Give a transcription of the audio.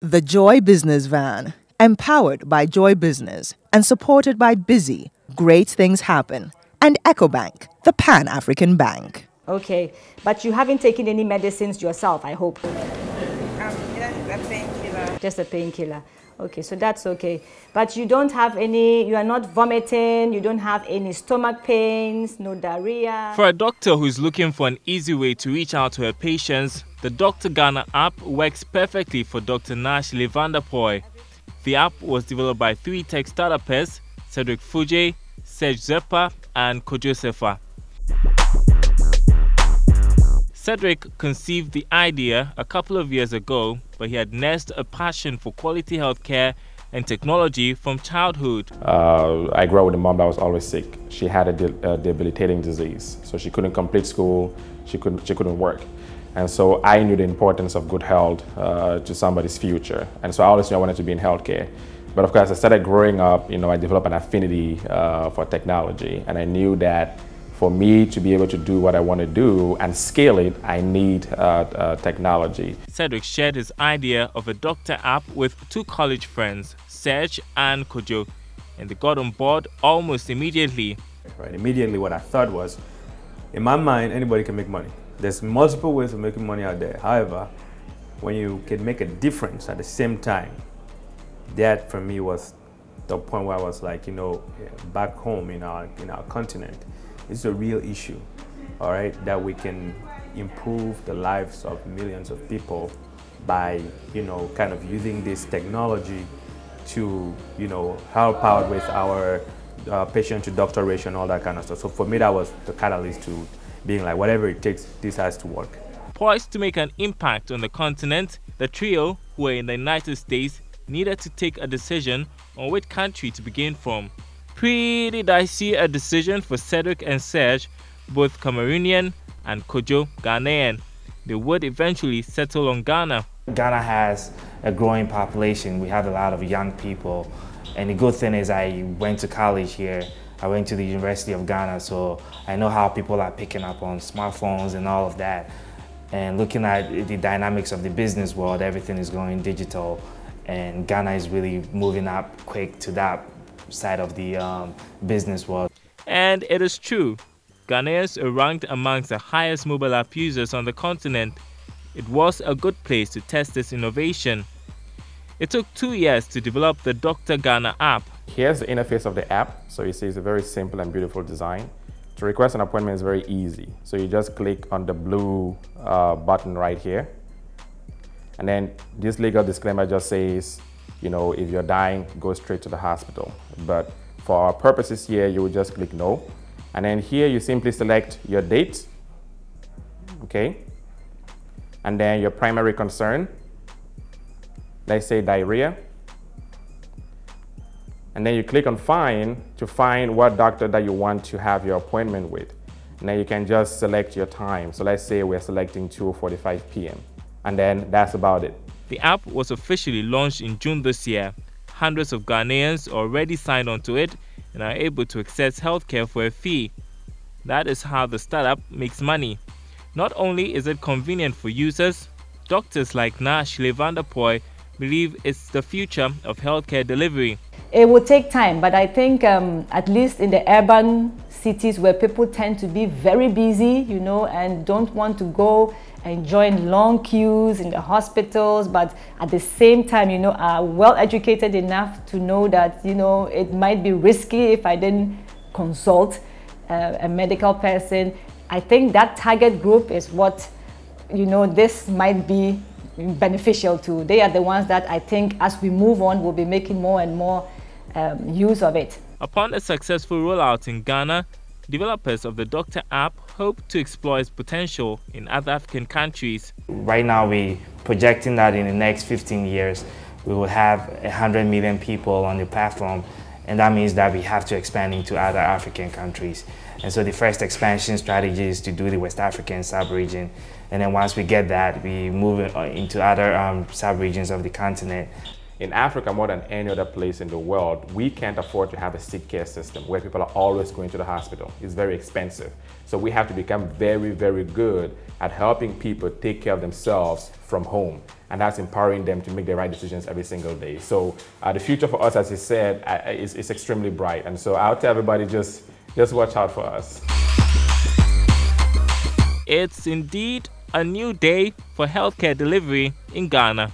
The Joy Business Van, empowered by Joy Business and supported by Busy, Great Things Happen, and EcoBank, the Pan-African Bank. Okay, but you haven't taken any medicines yourself, I hope. Just a painkiller. Just a painkiller. Okay, so that's okay. But you don't have any, you are not vomiting, you don't have any stomach pains, no diarrhea. For a doctor who is looking for an easy way to reach out to her patients, the Docta Ghana app works perfectly for Dr. Nash Levandapoy. The app was developed by three tech startups, Cedric Fuje, Serge Zeppa, and Kojo Sefa. Cedric conceived the idea a couple of years ago, but he had nursed a passion for quality healthcare and technology from childhood. I grew up with a mom that was always sick. She had a debilitating disease, so she couldn't complete school, she couldn't work. And so I knew the importance of good health to somebody's future. And so I always knew I wanted to be in healthcare. But of course, I started growing up, I developed an affinity for technology. And I knew that for me to be able to do what I want to do and scale it, I need technology. Cedric shared his idea of a Docta app with two college friends, Serge and Kojo, and they got on board almost immediately. Right. Immediately what I thought was, in my mind, anybody can make money. There's multiple ways of making money out there. However, when you can make a difference at the same time, that for me was the point where I was like, back home in our continent, it's a real issue, all right, that we can improve the lives of millions of people by, kind of using this technology to, help out with our patient to doctor ratio and all that kind of stuff. So for me, that was the catalyst to being like, whatever it takes, this has to work. Poised to make an impact on the continent, the trio, who were in the United States, needed to take a decision on which country to begin from. Pretty dicey a decision for Cedric and Serge, both Cameroonian and Kojo Ghanaian. They would eventually settle on Ghana. Ghana has a growing population. We have a lot of young people. And the good thing is I went to college here. I went to the University of Ghana, so I know how people are picking up on smartphones and all of that. And looking at the dynamics of the business world, everything is going digital. And Ghana is really moving up quick to that side of the business world. And it is true. Ghanaians are ranked amongst the highest mobile app users on the continent. It was a good place to test this innovation. It took 2 years to develop the Docta Ghana app. Here's the interface of the app. So you see it's a very simple and beautiful design. To request an appointment is very easy. So you just click on the blue button right here. And then this legal disclaimer just says, if you're dying, go straight to the hospital. But for our purposes here, you would just click no. And then here you simply select your date, okay? And then your primary concern, let's say diarrhea. And then you click on find to find what doctor that you want to have your appointment with. And then you can just select your time. So let's say we're selecting 2:45 p.m. And then that's about it. The app was officially launched in June this year. Hundreds of Ghanaians already signed onto it and are able to access healthcare for a fee. That is how the startup makes money. Not only is it convenient for users, doctors like Nash Levandapoy believe it's the future of healthcare delivery. It will take time, but I think at least in the urban cities where people tend to be very busy, and don't want to go and join long queues in the hospitals, but at the same time, are well educated enough to know that, it might be risky if I didn't consult a medical person. I think that target group is what, this might be beneficial to. They are the ones that I think as we move on, will be making more and more use of it. Upon a successful rollout in Ghana, developers of the Docta app hope to explore its potential in other African countries. Right now, we're projecting that in the next 15 years, we will have 100 million people on the platform, and that means that we have to expand into other African countries. And so the first expansion strategy is to do the West African sub-region, and then once we get that, we move into other sub-regions of the continent. In Africa, more than any other place in the world, we can't afford to have a sick care system where people are always going to the hospital. It's very expensive. So we have to become very, very good at helping people take care of themselves from home. And that's empowering them to make the right decisions every single day. So the future for us, as you said, is extremely bright. And so I'll tell everybody, just watch out for us. It's indeed a new day for healthcare delivery in Ghana.